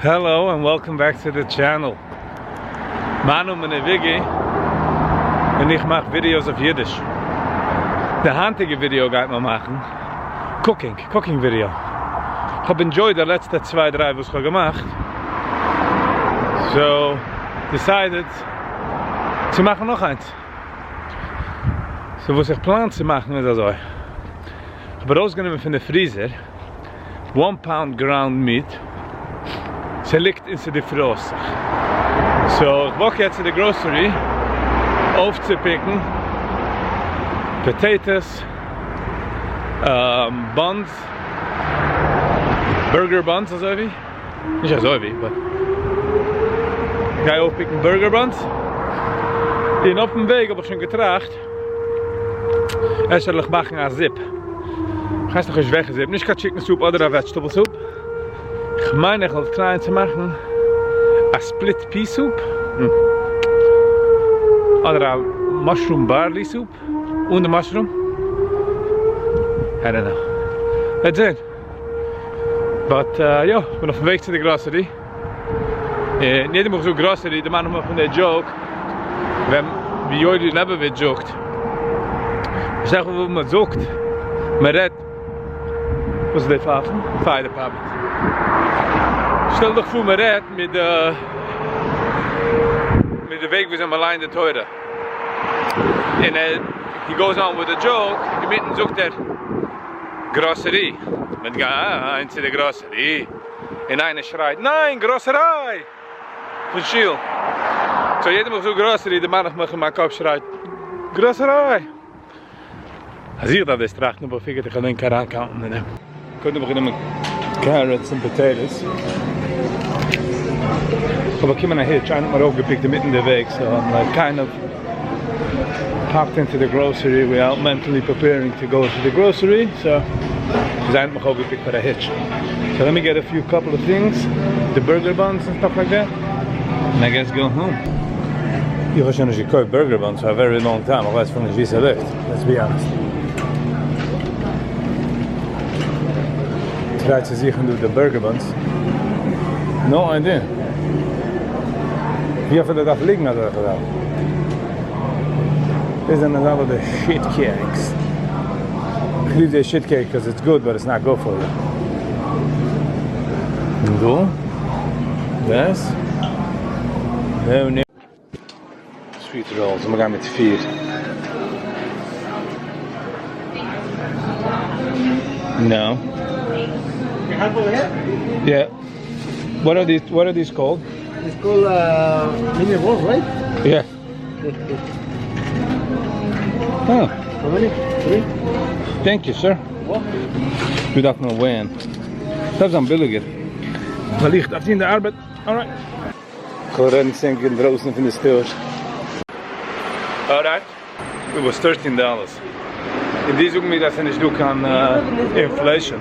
Hello and welcome back to the channel. Mein Name ist VIGGY und ich mache Videos auf Yiddish. Der heutige Video geht man machen Cooking Video. Ich habe enjoyed die letzten 2-3 was ich gemacht. So decided zu machen noch eins. So was ich plan zu machen ist also. Ich habe rausgenommen von der Freezer 1 pound ground meat. Sie liegt in der Frost. So, ich wollte jetzt in der Grocery aufzupicken Potatoes, Buns, Burger Buns, also wie? Nicht so wie, aber ich gehe aufpicken Burger Buns. Und auf dem Weg habe ich schon getracht. Erst soll ich machen eine Zip. Ich weiß noch nicht weggezippen, nicht Chicken Soup oder Vegetable Soup. Ich meine, ich will klein zu machen, a split pea soup oder a mushroom barley soup und a mushroom. I don't know. That's it. But ja, ich bin auf dem Weg zu der Grocery. Nicht immer so Grocery, der Mann macht von der Joke, wenn wie Jodi neben wird jokt. Ich sage, wo man jokt, man redt. Was ist das Pfaffen? Fire Department. Stel dich vor, man redt mit der Weg, wie sind allein der Teure. And he goes on with a joke, in mitten sucht Grosserie. Man geht ein zu der Grosserie. Und einer schreit, nein, Grosserei! Von Schiel. So jeder muss so Grosserie, der Mann macht in meinen Kopf schreit, Grosserei! Als ich das tracht, dann figure ich alleen kein Ankaunten. Können wir beginnen mit carrots and potatoes. Aber ich habe eine Hitch, einen mal aufgepickt mitten in der Weg, so I'm like kind of popped into the grocery without mentally preparing to go to the grocery, so ich habe mich aufgepickt for a hitch. So let me get a couple of things, the burger buns and stuff like that, and I guess go home. Ich habe schon nicht gekauft burger buns for a very long time, ich weiß von nicht wie es läuft, let's be honest. Try to see and do the burger buns. No idea. Wie viel der darf liegen hat gedaan? This is another the shit cakes. I leave the shit cake because it's good, but it's not good for you. Do this. No. Sweet rolls. We gaan met 4. No. Yeah. What are these called? It's called mini rolls, right? Yeah. Oh. How many? 3? Thank you, sir. What? Du darfst noch weihen. Das ist am billiger. Wellicht auf die in der Arbeit. Alright. Ich will rennen senken draußen von der Store. Alright. It was $13. In die zoeken me dat ze niet doen aan inflation.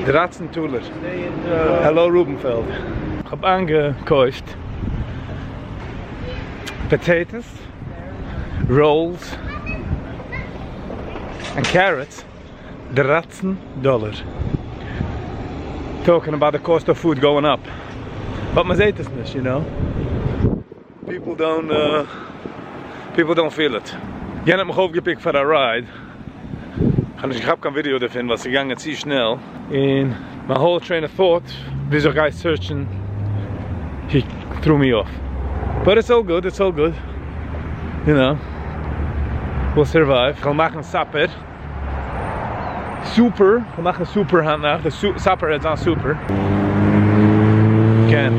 Dratzentuller. Hello Rubenfeld. Ich habe angekauft potatoes, rolls and carrots. $13. Talking about the cost of food going up. But man sieht es nicht, you know. People don't feel it. Ich habe mich aufgepickt für a ride. Ich habe kein Video davon, was gegangen ist ziemlich schnell. And my whole train of thought, wie so guy searching, he threw me off. But it's all good, You know, we'll survive. Ich will machen Supper. Super, wir machen Super hand nach. The Supper is on Super. Again.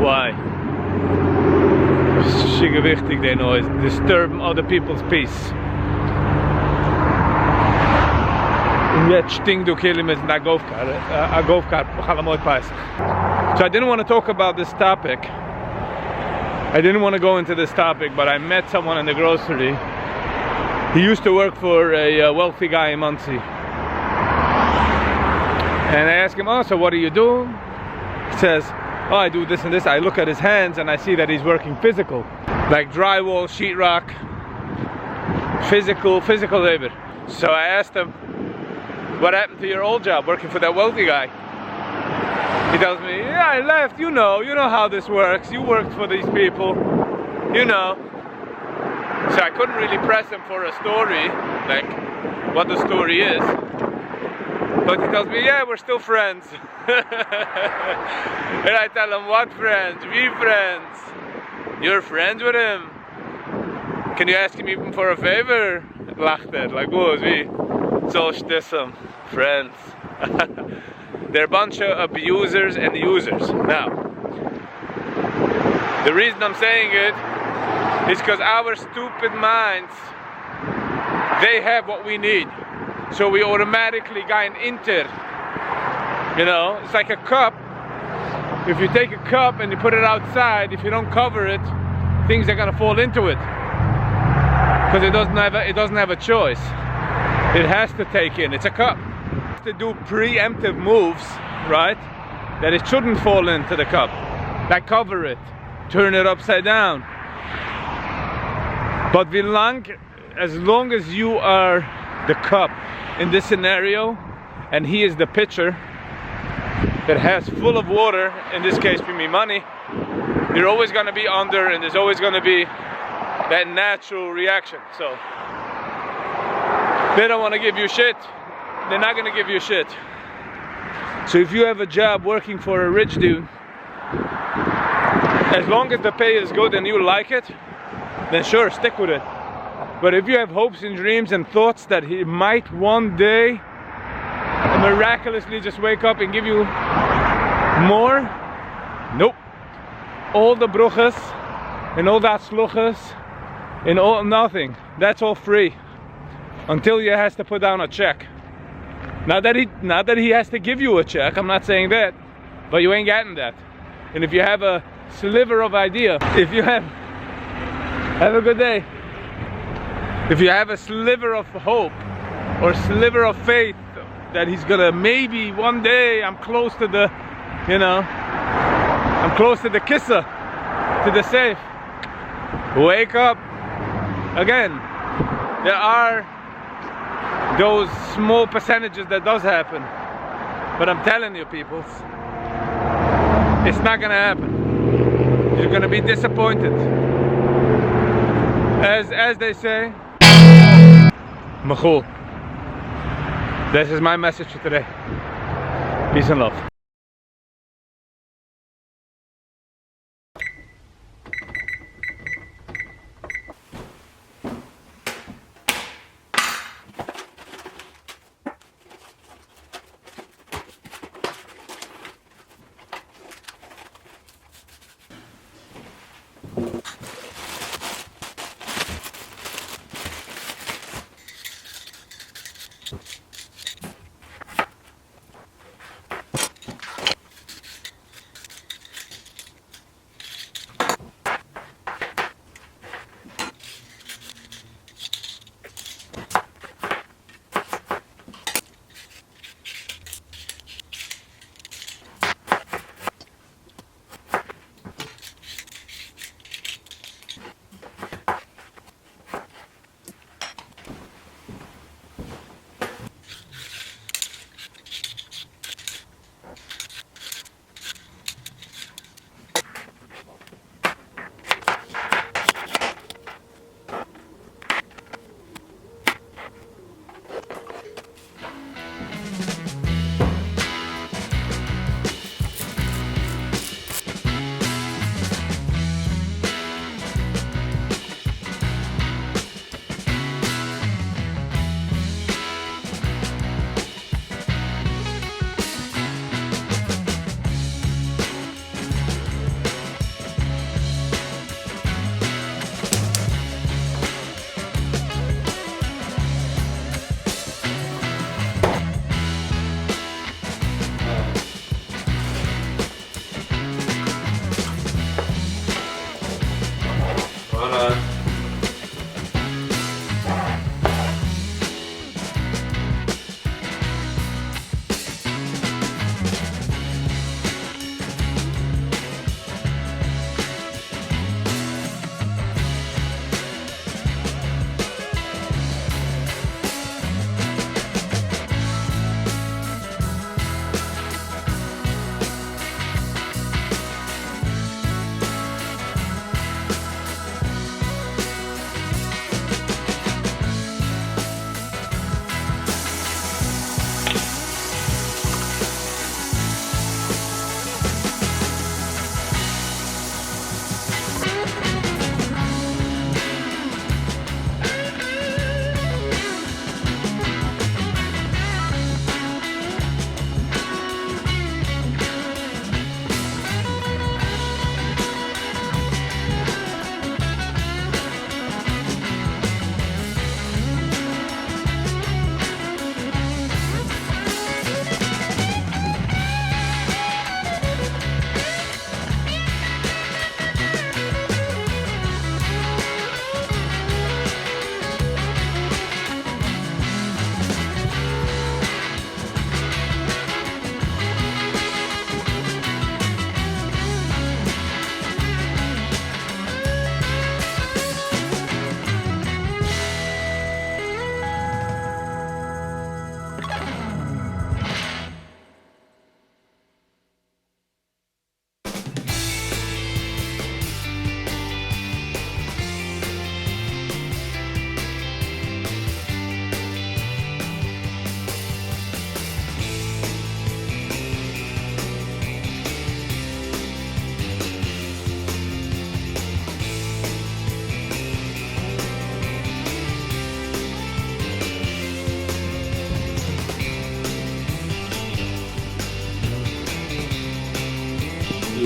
Why? Super wichtig, der noise. Disturbing other people's peace. Und jetzt stinkt du killing mit einer Golfkarte. A Golfkarte, So I didn't want to talk about this topic. I didn't want to go into this topic, but I met someone in the grocery. He used to work for a wealthy guy in Muncie. And I asked him, oh, so what do you do? He says, oh, I do this and this. I look at his hands and I see that he's working physical. Like drywall, sheetrock, physical labor. So I asked him, what happened to your old job working for that wealthy guy? He tells me, yeah, I left, you know how this works. You worked for these people, you know. So I couldn't really press him for a story, like what the story is. But he tells me, yeah, we're still friends. And I tell him, what friends? We friends. You're friends with him? Can you ask him even for a favor? Lacht er, like, was we? So stissem, friends. They're a bunch of abusers and users. Now, the reason I'm saying it is because our stupid minds, they have what we need. So we automatically got an inter. You know, it's like a cup. If you take a cup and you put it outside, if you don't cover it, things are gonna fall into it. Because it doesn't have a choice. It has to take in. It's a cup. To do preemptive moves, right? That it shouldn't fall into the cup. Like cover it, turn it upside down. But as long as you are the cup in this scenario, and he is the pitcher that has full of water, in this case be me money, you're always gonna be under, and there's always gonna be that natural reaction. So they don't want to give you shit. They're not gonna give you shit. So if you have a job working for a rich dude, as long as the pay is good and you like it, then sure, stick with it. But if you have hopes and dreams and thoughts that he might one day miraculously just wake up and give you more, nope. All the bruches and all that sluches and all nothing, that's all free until he has to put down a check. Not that he has to give you a check, I'm not saying that, but you ain't getting that. And if you have a sliver of idea, if you have a good day, if you have a sliver of hope or sliver of faith that he's gonna, maybe one day I'm close to the, you know, I'm close to the kissa, to the safe, wake up. Again, there are those small percentages that does happen, but I'm telling you people, it's not gonna happen. You're gonna be disappointed. As they say, Machul. This is my message for today. Peace and love.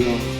you know.